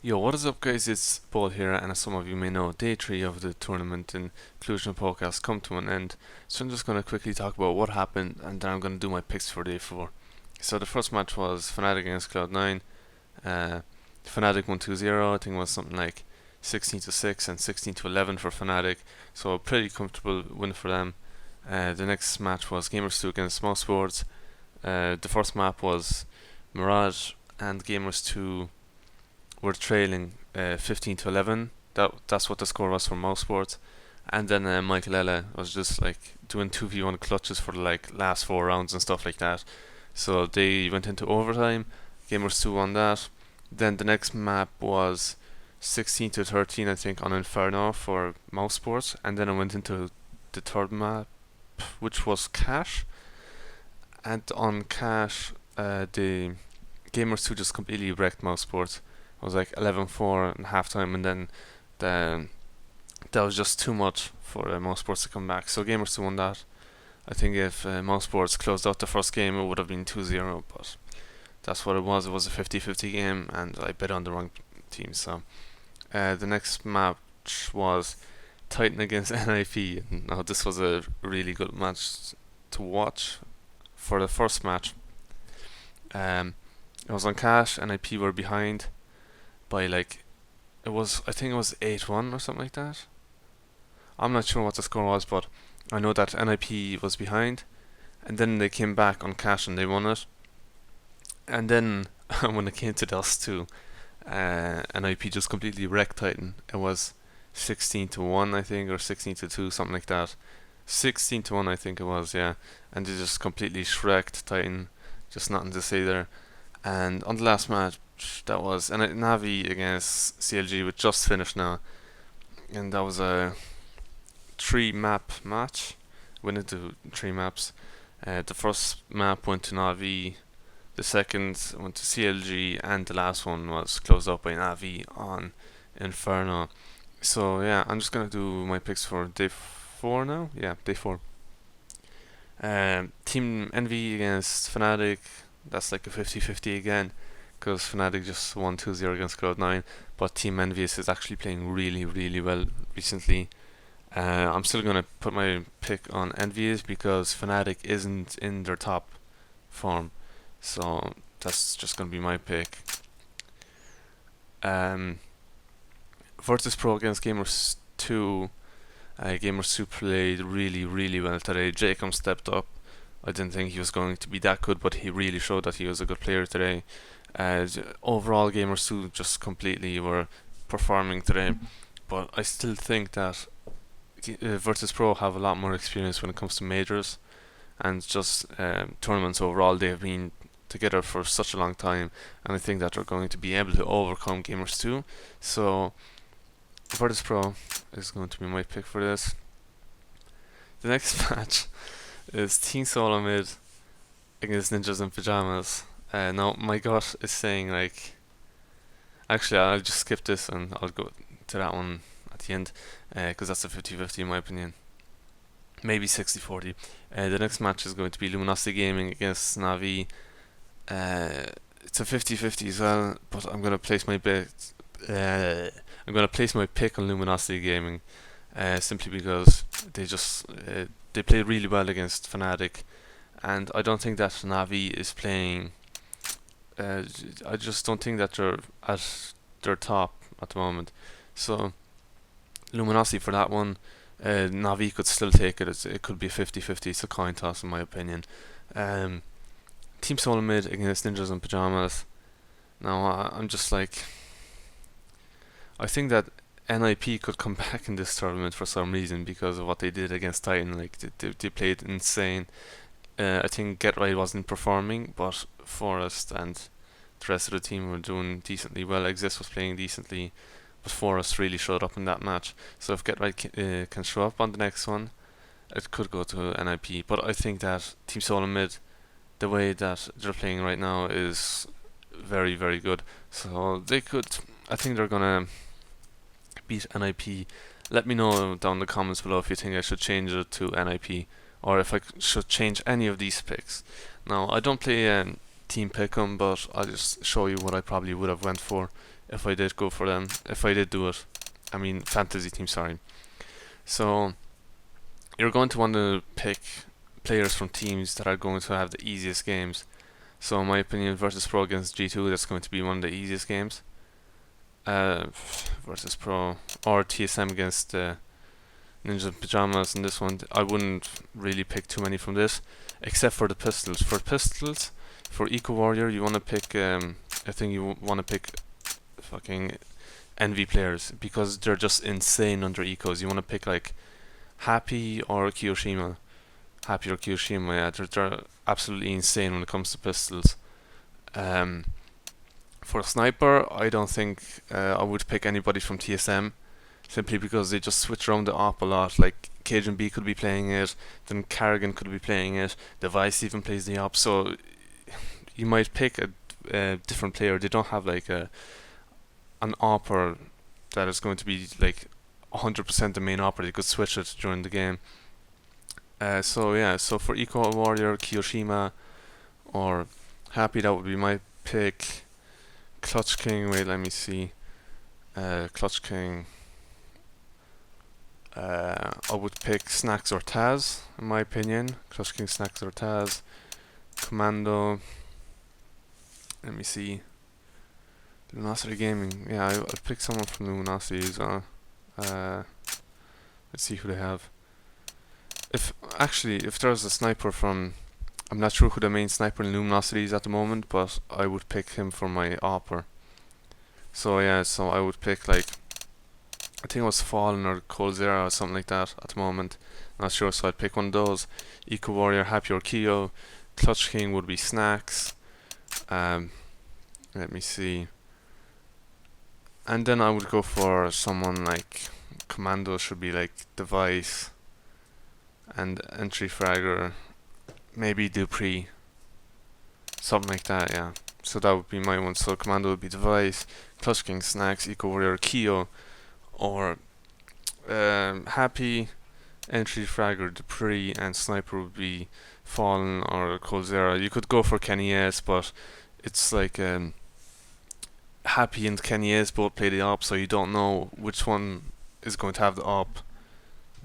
Yo, what is up, guys? It's Paul here, and as some of you may know, day 3 of the tournament in Inclusion Podcast come to an end. So I'm just going to quickly talk about what happened, and then I'm going to do my picks for day 4. So the first match was Fnatic against Cloud9. Fnatic won 2-0. I think it was something like 16-6 and 16-11 for Fnatic. So a pretty comfortable win for them. The next match was Gamers2 against Mousesports. The first map was Mirage, and Gamers2 were trailing 15-11. That's what the score was for Mousesports. And then Michael Ella was just like doing 2v1 clutches for the last 4 rounds and stuff like that. So they went into overtime. Gamers 2 won that. Then the next map was 16-13, I think, on Inferno for Mousesports. And then I went into the third map, which was Cash. And on Cash, the Gamers 2 just completely wrecked Mousesports. It was like 11-4 in halftime, and then that was just too much for Mousesports to come back. So Gamers 2 won that. I think if Mousesports closed out the first game, it would have been 2-0, but that's what it was. It was a 50-50 game, and I bet on the wrong team. So the next match was Titan against NIP. Now this was a really good match to watch. For the first match, it was on Cash. NIP were behind by I think it was 8-1 or something like that. I'm not sure what the score was, but I know that NIP was behind, and then they came back on Cash and they won it. And then when it came to Dust 2, NIP just completely wrecked Titan. It was 16-1, I think, or 16-2, something like that. 16-1, I think it was, yeah. And they just completely shreked Titan. Just nothing to say there. And on the last match, that was Navi against CLG, which just finished now, and that was a 3-map match. Went into 3 maps. The first map went to Navi, the second went to CLG, and the last one was closed out by Navi on Inferno. So yeah, I'm just gonna do my picks for day 4 now. Yeah, day 4. Team Envy against Fnatic. That's like a 50-50 again, because Fnatic just won 2-0 against Cloud9, but Team Envious is actually playing really, really well recently. I'm still going to put my pick on Envious because Fnatic isn't in their top form, so that's just going to be my pick. Virtus Pro against Gamers 2. Gamers 2 played really, really well today. Jacob stepped up. I didn't think he was going to be that good, but he really showed that he was a good player today. Overall, Gamers 2 just completely were performing today, but I still think that Virtus Pro have a lot more experience when it comes to majors and just tournaments overall. They have been together for such a long time, and I think that they're going to be able to overcome Gamers 2. So Virtus Pro is going to be my pick for this. The next match is Team Solo Mid against Ninjas in Pajamas. Now my gut is saying actually I'll just skip this and I'll go to that one at the end, because that's a 50-50 in my opinion. Maybe 60-40. The next match is going to be Luminosity Gaming against Navi. It's a 50-50 as well, but I'm gonna place my bet. I'm gonna place my pick on Luminosity Gaming, simply because they play really well against Fnatic, and I don't think that Navi is playing. I just don't think that they're at their top at the moment. So Luminosity for that one. Navi could still take it. It could be 50-50. It's a coin toss in my opinion. Team Solo Mid against Ninjas in Pajamas. Now I'm just I think that NIP could come back in this tournament for some reason because of what they did against Titan. They played insane. I think Get Right wasn't performing, but Forest and the rest of the team were doing decently well. Exist was playing decently, but Forest really showed up in that match. So if Get Right can show up on the next one, it could go to NIP. But I think that Team Solo Mid, the way that they're playing right now, is very, very good. So they could. I think they're gonna beat NIP. Let me know down in the comments below if you think I should change it to NIP, or if I should change any of these picks. Now, I don't play team pick 'em, but I'll just show you what I probably would have went for if I did go for them. If I did do it, I mean fantasy team. Sorry. So you're going to want to pick players from teams that are going to have the easiest games. So in my opinion, Virtus Pro against G2, that's going to be one of the easiest games. Virtus Pro or TSM against Ninja Pajamas in this one. I wouldn't really pick too many from this, except for the pistols. For pistols, for Eco Warrior, you want to pick. I think you want to pick fucking Envy players because they're just insane under ecos. You want to pick like Happy or Kiyoshima. Happy or Kiyoshima, yeah, they're absolutely insane when it comes to pistols. For Sniper, I don't think I would pick anybody from TSM, simply because they just switch around the op a lot. Like Cajun B could be playing it, then Carrigan could be playing it, Device even plays the op, so you might pick a different player. They don't have like an opper that is going to be like 100% the main opper. They could switch it during the game. So for Eco Warrior, Kiyoshima or Happy, that would be my pick. Clutch King, wait, let me see. Clutch King. I would pick Snacks or Taz, in my opinion. Clutch King, Snacks or Taz. Commando. Let me see. Luminosity Gaming. Yeah, I'll pick someone from Luminosity as well. Let's see who they have. If there's a sniper from, I'm not sure who the main sniper in Luminosity is at the moment, but I would pick him for my opper. So yeah, so I would pick like, I think it was Fallen or Coldzera or something like that at the moment. Not sure, so I'd pick one of those. Eco Warrior, Happy or Kyo. Clutch King would be Snacks. Let me see. And then I would go for someone like Commando, should be like Device. And Entry Fragger, maybe Dupree. Something like that, yeah. So that would be my one. So Commando would be Device, Clutch King, Snacks, Eco Warrior, Kyo, or Happy, Entry Fragger, Dupree, and Sniper would be Fallen or Coldzera. You could go for Kenny S, but it's like Happy and Kenny S both play the op, so you don't know which one is going to have the op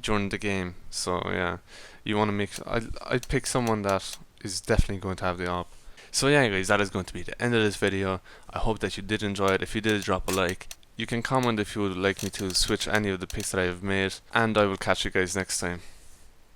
during the game. So yeah, you want to make. I'd pick someone that is definitely going to have the op. So yeah, guys, that is going to be the end of this video. I hope that you did enjoy it. If you did, drop a like. You can comment if you would like me to switch any of the picks that I have made, and I will catch you guys next time.